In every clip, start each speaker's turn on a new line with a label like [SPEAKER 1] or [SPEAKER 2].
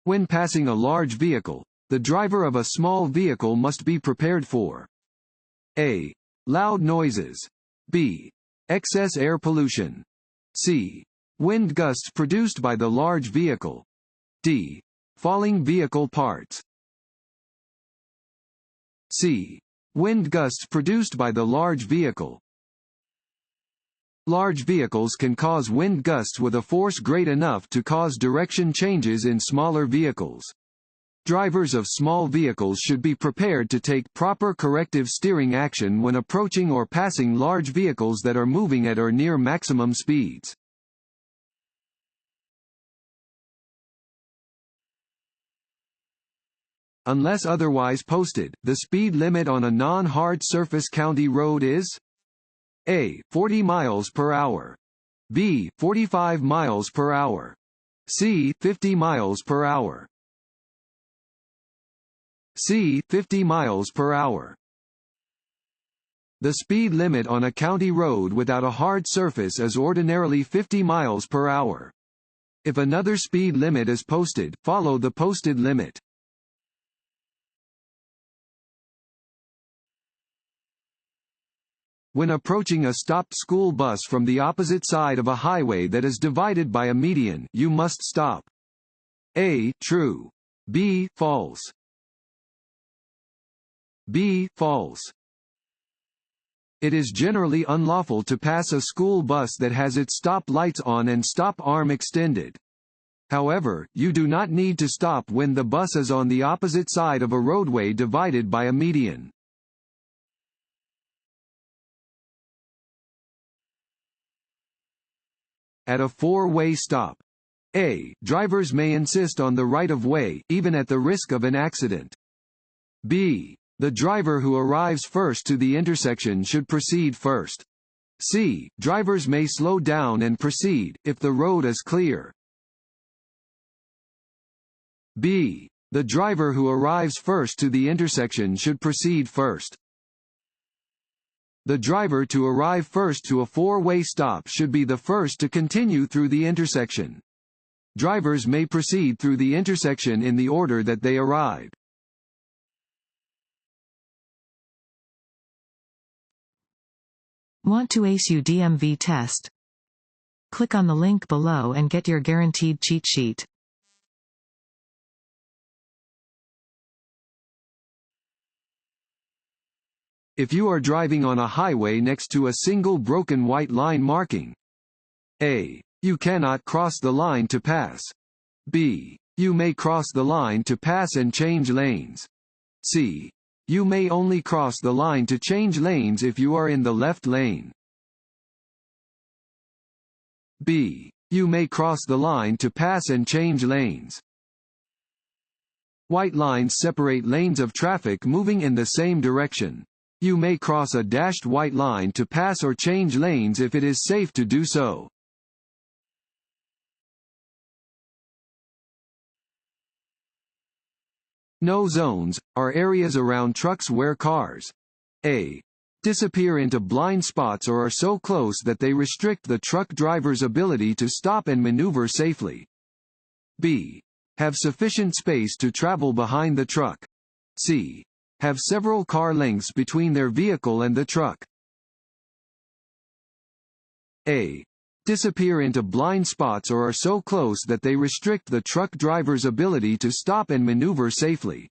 [SPEAKER 1] When passing a large vehicle, the driver of a small vehicle must be prepared for A. Loud noises. B. Excess air pollution. C. Wind gusts produced by the large vehicle. D. Falling vehicle parts. C. Wind gusts produced by the large vehicle. Large vehicles can cause wind gusts with a force great enough to cause direction changes in smaller vehicles. Drivers of small vehicles should be prepared to take proper corrective steering action when approaching or passing large vehicles that are moving at or near maximum speeds. Unless otherwise posted, the speed limit on a non-hard surface county road is A. 40 miles per hour. B. 45 miles per hour. C. 50 miles per hour. C. 50 miles per hour. The speed limit on a county road without a hard surface is ordinarily 50 miles per hour. If another speed limit is posted, follow the posted limit. When approaching a stopped school bus from the opposite side of a highway that is divided by a median, you must stop. A. True. B. False. B. False. It is generally unlawful to pass a school bus that has its stop lights on and stop arm extended. However, you do not need to stop when the bus is on the opposite side of a roadway divided by a median. At a four-way stop. A. Drivers may insist on the right-of-way, even at the risk of an accident. B. The driver who arrives first to the intersection should proceed first. C. Drivers may slow down and proceed, if the road is clear. B. The driver who arrives first to the intersection should proceed first. The driver to arrive first to a four-way stop should be the first to continue through the intersection. Drivers may proceed through the intersection in the order that they arrived.
[SPEAKER 2] Want to ace your DMV test? Click on the link below and get your guaranteed cheat sheet.
[SPEAKER 1] If you are driving on a highway next to a single broken white line marking A. You cannot cross the line to pass. B. You may cross the line to pass and change lanes. C. You may only cross the line to change lanes if you are in the left lane. B. You may cross the line to pass and change lanes. White lines separate lanes of traffic moving in the same direction. You may cross a dashed white line to pass or change lanes if it is safe to do so. No zones are areas around trucks where cars A. disappear into blind spots or are so close that they restrict the truck driver's ability to stop and maneuver safely. B. have sufficient space to travel behind the truck. C. have several car lengths between their vehicle and the truck. A. disappear into blind spots or are so close that they restrict the truck driver's ability to stop and maneuver safely.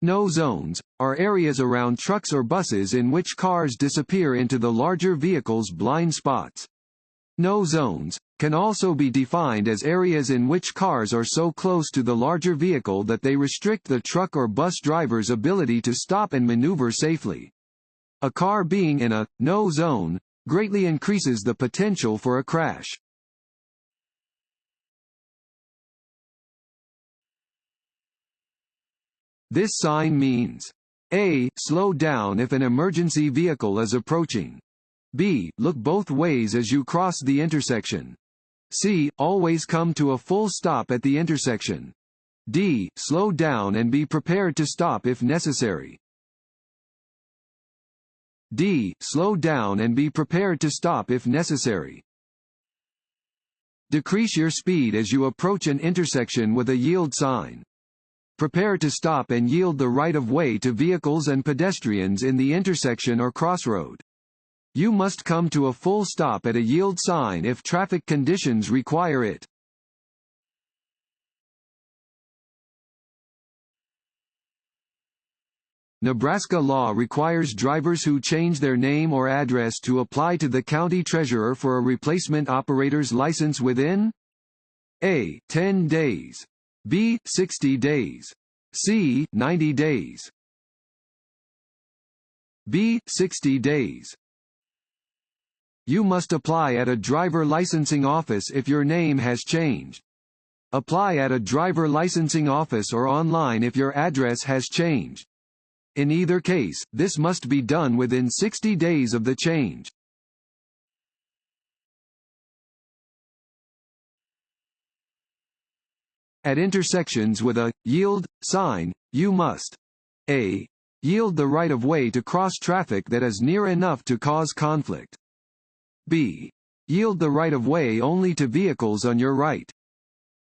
[SPEAKER 1] No zones are areas around trucks or buses in which cars disappear into the larger vehicle's blind spots. No zones can also be defined as areas in which cars are so close to the larger vehicle that they restrict the truck or bus driver's ability to stop and maneuver safely. A car being in a no zone greatly increases the potential for a crash. This sign means A. slow down if an emergency vehicle is approaching. B. look both ways as you cross the intersection. C. always come to a full stop at the intersection. D. slow down and be prepared to stop if necessary. D. slow down and be prepared to stop if necessary. Decrease your speed as you approach an intersection with a yield sign. Prepare to stop and yield the right-of-way to vehicles and pedestrians in the intersection or crossroad. You must come to a full stop at a yield sign if traffic conditions require it. Nebraska law requires drivers who change their name or address to apply to the county treasurer for a replacement operator's license within A. 10 days. B. 60 days. C. 90 days. B. 60 days. You must apply at a driver licensing office if your name has changed. Apply at a driver licensing office or online if your address has changed. In either case, this must be done within 60 days of the change. At intersections with a yield sign, you must A. Yield the right-of-way to cross traffic that is near enough to cause conflict. B. Yield the right-of-way only to vehicles on your right.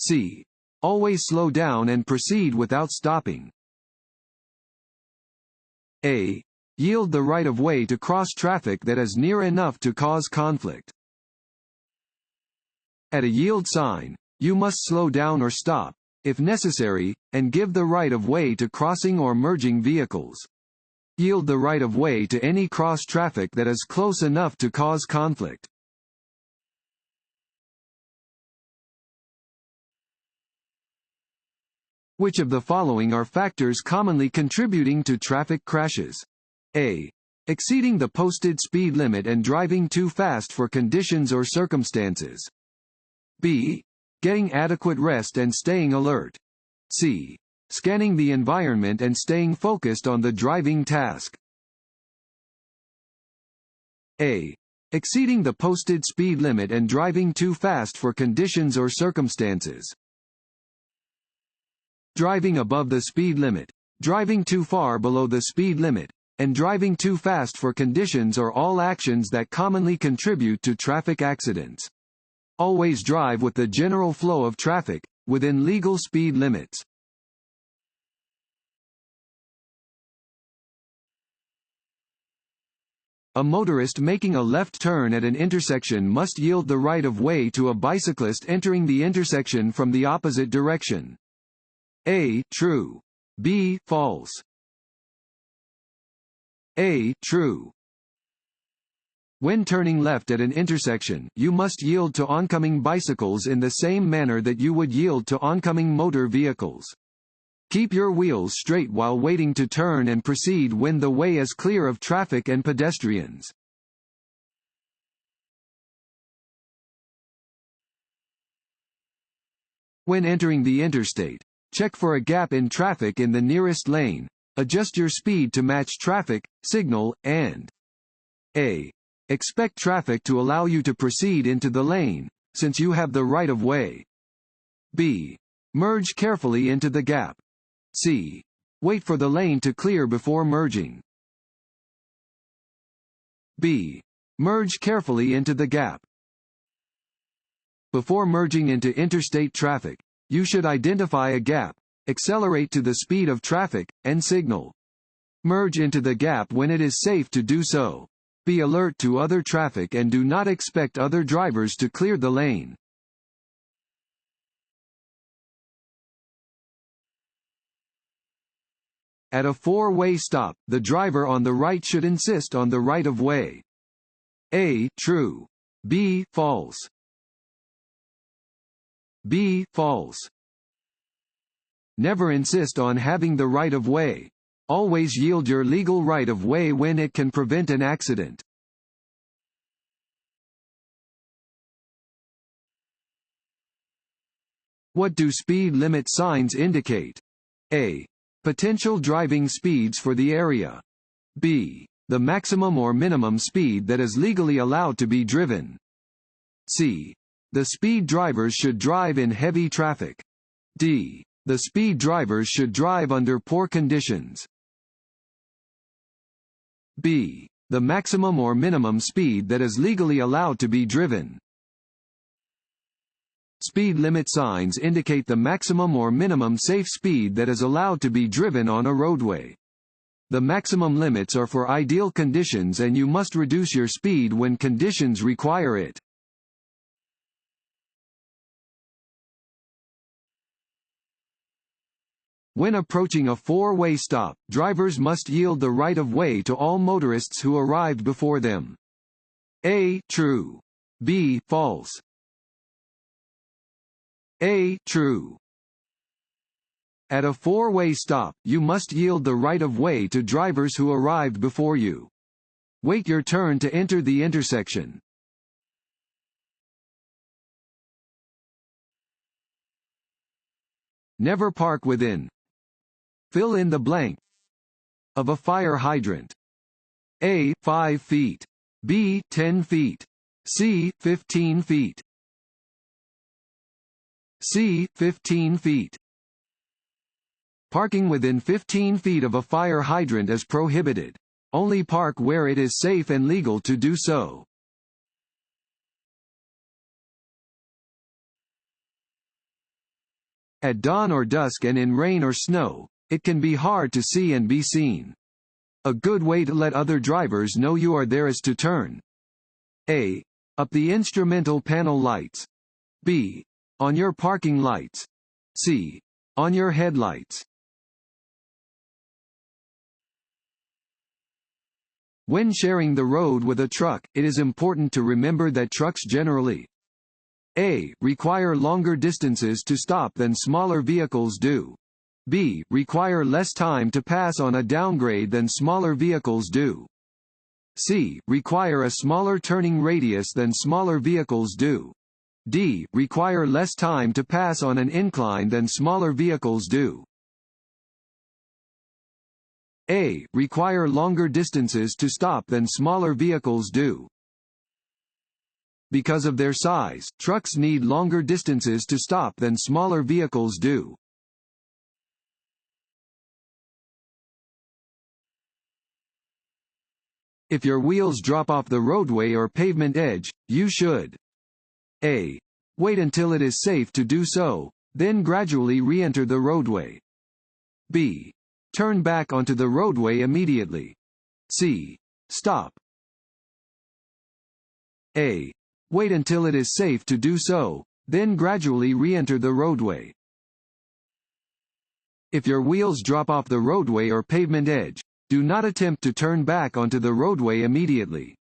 [SPEAKER 1] C. Always slow down and proceed without stopping. A. Yield the right-of-way to cross traffic that is near enough to cause conflict. At a yield sign, you must slow down or stop, if necessary, and give the right-of-way to crossing or merging vehicles. Yield the right-of-way to any cross traffic that is close enough to cause conflict. Which of the following are factors commonly contributing to traffic crashes? A. Exceeding the posted speed limit and driving too fast for conditions or circumstances. B. Getting adequate rest and staying alert. C. Scanning the environment and staying focused on the driving task. A. Exceeding the posted speed limit and driving too fast for conditions or circumstances. Driving above the speed limit, driving too far below the speed limit, and driving too fast for conditions are all actions that commonly contribute to traffic accidents. Always drive with the general flow of traffic, within legal speed limits. A motorist making a left turn at an intersection must yield the right-of-way to a bicyclist entering the intersection from the opposite direction. A. True. B. False. A. True. When turning left at an intersection, you must yield to oncoming bicycles in the same manner that you would yield to oncoming motor vehicles. Keep your wheels straight while waiting to turn and proceed when the way is clear of traffic and pedestrians. When entering the interstate, check for a gap in traffic in the nearest lane, adjust your speed to match traffic, signal, and A. Expect traffic to allow you to proceed into the lane, since you have the right-of-way. B. Merge carefully into the gap. C. Wait for the lane to clear before merging. B. Merge carefully into the gap. Before merging into interstate traffic, you should identify a gap, accelerate to the speed of traffic, and signal. Merge into the gap when it is safe to do so. Be alert to other traffic and do not expect other drivers to clear the lane. At a four-way stop, the driver on the right should insist on the right-of-way. A. True. B. False. B. False. Never insist on having the right-of-way. Always yield your legal right-of-way when it can prevent an accident. What do speed limit signs indicate? A. Potential driving speeds for the area. B. The maximum or minimum speed that is legally allowed to be driven. C. The speed drivers should drive in heavy traffic. D. The speed drivers should drive under poor conditions. B. The maximum or minimum speed that is legally allowed to be driven. Speed limit signs indicate the maximum or minimum safe speed that is allowed to be driven on a roadway. The maximum limits are for ideal conditions and you must reduce your speed when conditions require it. When approaching a four-way stop, drivers must yield the right-of-way to all motorists who arrived before them. A. True. B. False. A. True. At a four-way stop, you must yield the right-of-way to drivers who arrived before you. Wait your turn to enter the intersection. Never park within. Fill in the blank. Of a fire hydrant. A. 5 feet. B. 10 feet. C. 15 feet. C. 15 feet. Parking within 15 feet of a fire hydrant is prohibited. Only park where it is safe and legal to do so. At dawn or dusk and in rain or snow, it can be hard to see and be seen. A good way to let other drivers know you are there is to turn A. Up the instrumental panel lights. B. On your parking lights. C. On your headlights. When sharing the road with a truck, it is important to remember that trucks generally A. Require longer distances to stop than smaller vehicles do. B. Require less time to pass on a downgrade than smaller vehicles do. C. Require a smaller turning radius than smaller vehicles do. D. Require less time to pass on an incline than smaller vehicles do. A. Require longer distances to stop than smaller vehicles do. Because of their size, trucks need longer distances to stop than smaller vehicles do. If your wheels drop off the roadway or pavement edge, you should A. Wait until it is safe to do so, then gradually re-enter the roadway. B. Turn back onto the roadway immediately. C. Stop. A. Wait until it is safe to do so, then gradually re-enter the roadway. If your wheels drop off the roadway or pavement edge, do not attempt to turn back onto the roadway immediately.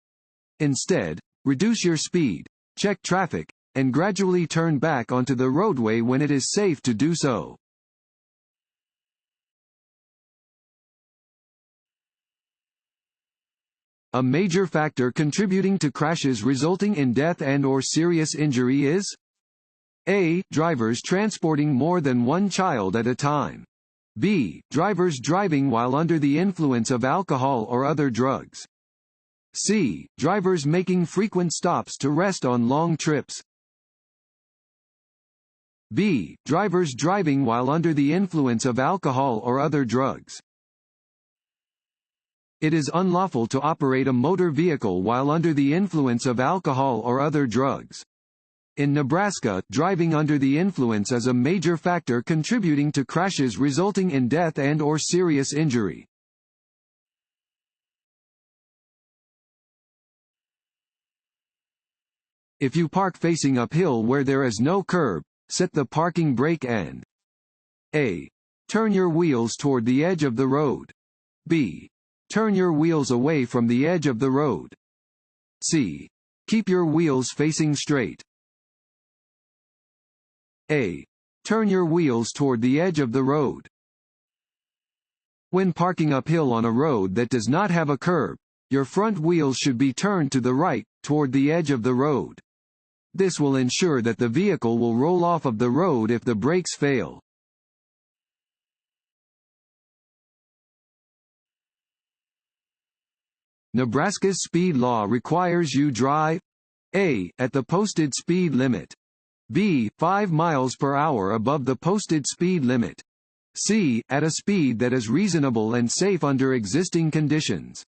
[SPEAKER 1] Instead, reduce your speed, check traffic, and gradually turn back onto the roadway when it is safe to do so. A major factor contributing to crashes resulting in death and/or serious injury is A. Drivers transporting more than one child at a time. B. Drivers driving while under the influence of alcohol or other drugs. C. Drivers making frequent stops to rest on long trips. B. Drivers driving while under the influence of alcohol or other drugs. It is unlawful to operate a motor vehicle while under the influence of alcohol or other drugs. In Nebraska, driving under the influence is a major factor contributing to crashes resulting in death and/or serious injury. If you park facing uphill where there is no curb, set the parking brake and A. Turn your wheels toward the edge of the road. B. Turn your wheels away from the edge of the road. C. Keep your wheels facing straight. A. Turn your wheels toward the edge of the road. When parking uphill on a road that does not have a curb, your front wheels should be turned to the right, toward the edge of the road. This will ensure that the vehicle will roll off of the road if the brakes fail. Nebraska's speed law requires you drive A. At the posted speed limit. B. 5 miles per hour above the posted speed limit. C. At a speed that is reasonable and safe under existing conditions.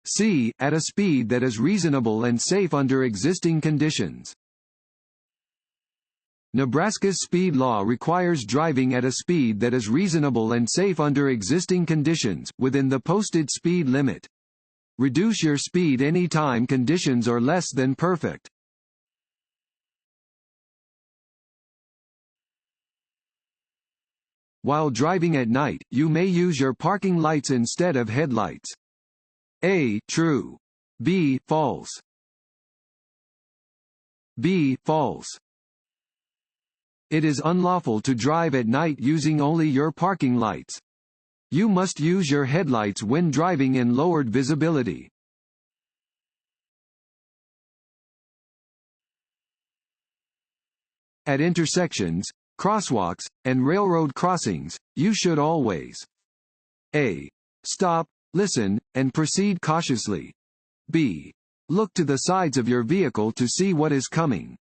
[SPEAKER 1] C. At a speed that is reasonable and safe under existing conditions. Nebraska's speed law requires driving at a speed that is reasonable and safe under existing conditions, within the posted speed limit. Reduce your speed anytime conditions are less than perfect. While driving at night, you may use your parking lights instead of headlights. A. True. B. False. B. False. It is unlawful to drive at night using only your parking lights. You must use your headlights when driving in lowered visibility. At intersections, crosswalks, and railroad crossings, you should always A. Stop, listen, and proceed cautiously. B. Look to the sides of your vehicle to see what is coming.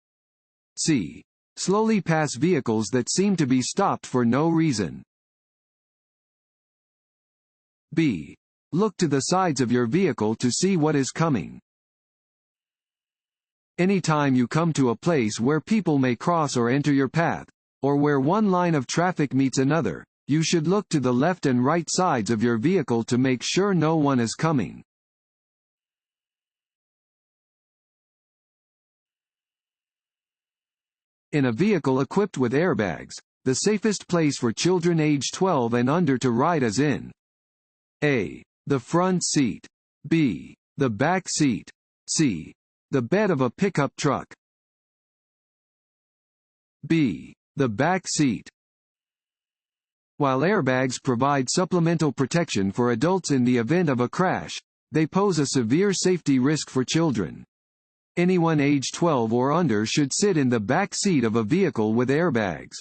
[SPEAKER 1] C. Slowly pass vehicles that seem to be stopped for no reason. B. Look to the sides of your vehicle to see what is coming. Anytime you come to a place where people may cross or enter your path, or where one line of traffic meets another, you should look to the left and right sides of your vehicle to make sure no one is coming. In a vehicle equipped with airbags, the safest place for children age 12 and under to ride is in A. The front seat. B. The back seat. C. The bed of a pickup truck. B. The back seat. While airbags provide supplemental protection for adults in the event of a crash, they pose a severe safety risk for children. Anyone age 12 or under should sit in the back seat of a vehicle with airbags.